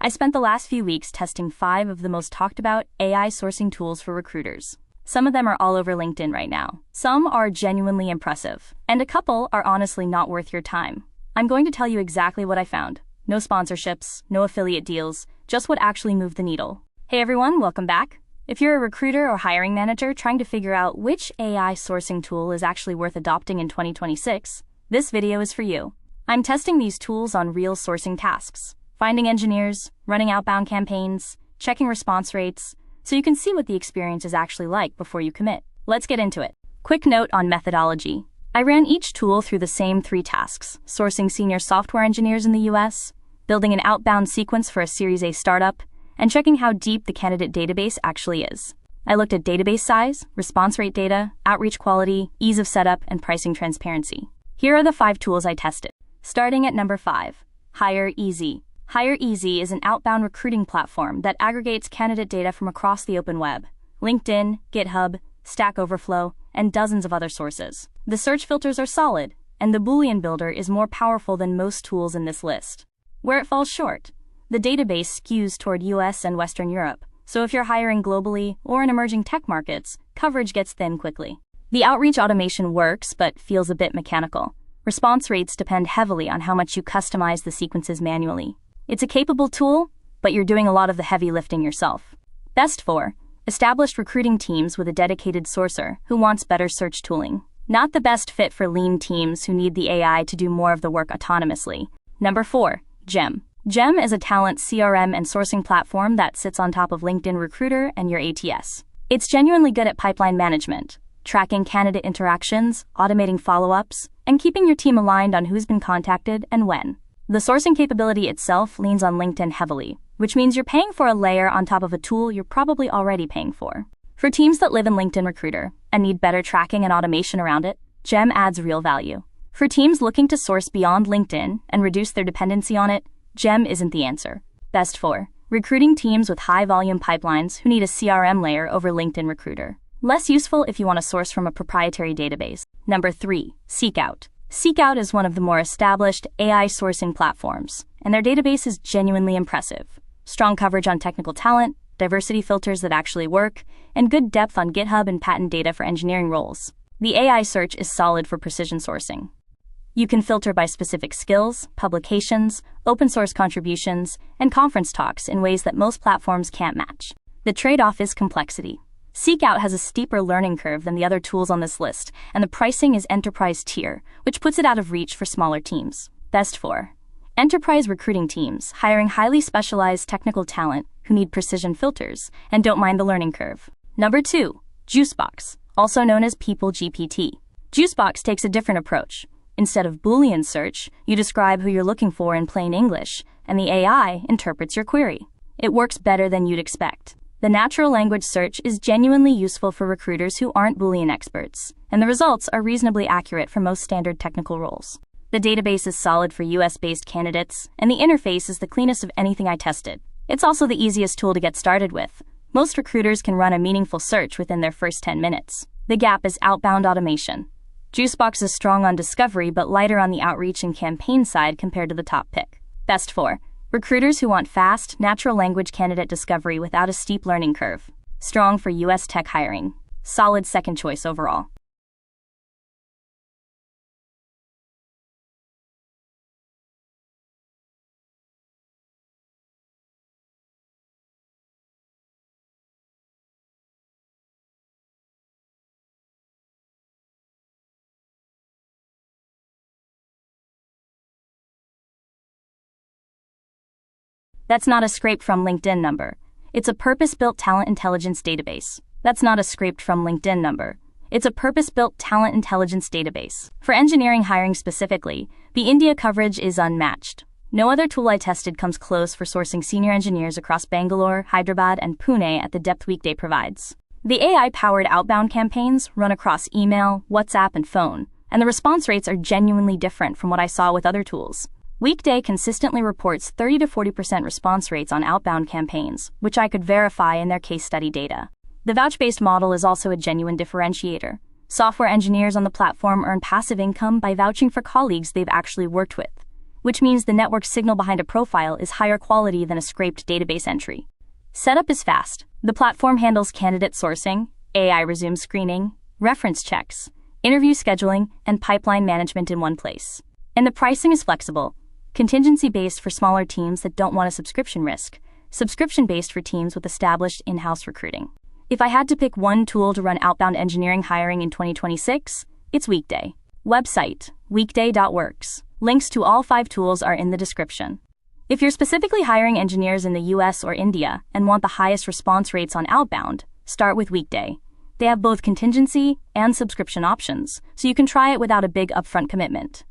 I spent the last few weeks testing 5 of the most talked about AI sourcing tools for recruiters. Some of them are all over LinkedIn right now. Some are genuinely impressive, and a couple are honestly not worth your time. I'm going to tell you exactly what I found. No sponsorships, no affiliate deals, just what actually moved the needle. Hey everyone, welcome back. If you're a recruiter or hiring manager trying to figure out which AI sourcing tool is actually worth adopting in 2026, this video is for you. I'm testing these tools on real sourcing tasks, finding engineers, running outbound campaigns, checking response rates, so you can see what the experience is actually like before you commit. Let's get into it. Quick note on methodology. I ran each tool through the same 3 tasks: sourcing senior software engineers in the US, building an outbound sequence for a Series A startup, and checking how deep the candidate database actually is. I looked at database size, response rate data, outreach quality, ease of setup, and pricing transparency. Here are the 5 tools I tested. Starting at number 5, HireEZ. HireEZ is an outbound recruiting platform that aggregates candidate data from across the open web: LinkedIn, GitHub, Stack Overflow, and dozens of other sources. The search filters are solid, and the Boolean builder is more powerful than most tools in this list. Where it falls short: the database skews toward US and Western Europe, so if you're hiring globally or in emerging tech markets, coverage gets thin quickly. The outreach automation works, but feels a bit mechanical. Response rates depend heavily on how much you customize the sequences manually. It's a capable tool, but you're doing a lot of the heavy lifting yourself. Best for established recruiting teams with a dedicated sourcer who wants better search tooling. Not the best fit for lean teams who need the AI to do more of the work autonomously. Number 4, Gem. Gem is a talent CRM and sourcing platform that sits on top of LinkedIn Recruiter and your ATS. It's genuinely good at pipeline management, tracking candidate interactions, automating follow-ups, and keeping your team aligned on who's been contacted and when. The sourcing capability itself leans on LinkedIn heavily, which means you're paying for a layer on top of a tool you're probably already paying for. For teams that live in LinkedIn Recruiter and need better tracking and automation around it, Gem adds real value. For teams looking to source beyond LinkedIn and reduce their dependency on it, Gem isn't the answer. Best for recruiting teams with high-volume pipelines who need a CRM layer over LinkedIn Recruiter. Less useful if you want to source from a proprietary database. Number 3, SeekOut. SeekOut is one of the more established AI sourcing platforms, and their database is genuinely impressive. Strong coverage on technical talent, diversity filters that actually work, and good depth on GitHub and patent data for engineering roles. The AI search is solid for precision sourcing. You can filter by specific skills, publications, open source contributions, and conference talks in ways that most platforms can't match. The trade-off is complexity. SeekOut has a steeper learning curve than the other tools on this list, and the pricing is enterprise tier, which puts it out of reach for smaller teams. Best for enterprise recruiting teams hiring highly specialized technical talent who need precision filters and don't mind the learning curve. Number 2, Juicebox, also known as PeopleGPT. Juicebox takes a different approach. Instead of Boolean search, you describe who you're looking for in plain English, and the AI interprets your query. It works better than you'd expect. The natural language search is genuinely useful for recruiters who aren't Boolean experts, and the results are reasonably accurate for most standard technical roles. The database is solid for US-based candidates, and the interface is the cleanest of anything I tested. It's also the easiest tool to get started with. Most recruiters can run a meaningful search within their first 10 minutes. The gap is outbound automation. Juicebox is strong on discovery but lighter on the outreach and campaign side compared to the top pick. Best for recruiters who want fast, natural language candidate discovery without a steep learning curve. Strong for US tech hiring. Solid second choice overall. That's not a scraped from LinkedIn number. It's a purpose-built talent intelligence database. That's not a scraped from LinkedIn number. It's a purpose-built talent intelligence database. For engineering hiring specifically, the India coverage is unmatched. No other tool I tested comes close for sourcing senior engineers across Bangalore, Hyderabad, and Pune at the depth Weekday provides. The AI-powered outbound campaigns run across email, WhatsApp, and phone, and the response rates are genuinely different from what I saw with other tools. Weekday consistently reports 30 to 40% response rates on outbound campaigns, which I could verify in their case study data. The vouch-based model is also a genuine differentiator. Software engineers on the platform earn passive income by vouching for colleagues they've actually worked with. which means the network signal behind a profile is higher quality than a scraped database entry. Setup is fast. The platform handles candidate sourcing, AI resume screening, reference checks, interview scheduling, and pipeline management in one place. And the pricing is flexible, contingency-based for smaller teams that don't want a subscription risk, subscription-based for teams with established in-house recruiting. If I had to pick one tool to run outbound engineering hiring in 2026, it's Weekday. Website, weekday.works. Links to all 5 tools are in the description. If you're specifically hiring engineers in the US or India and want the highest response rates on outbound, start with Weekday. They have both contingency and subscription options, so you can try it without a big upfront commitment.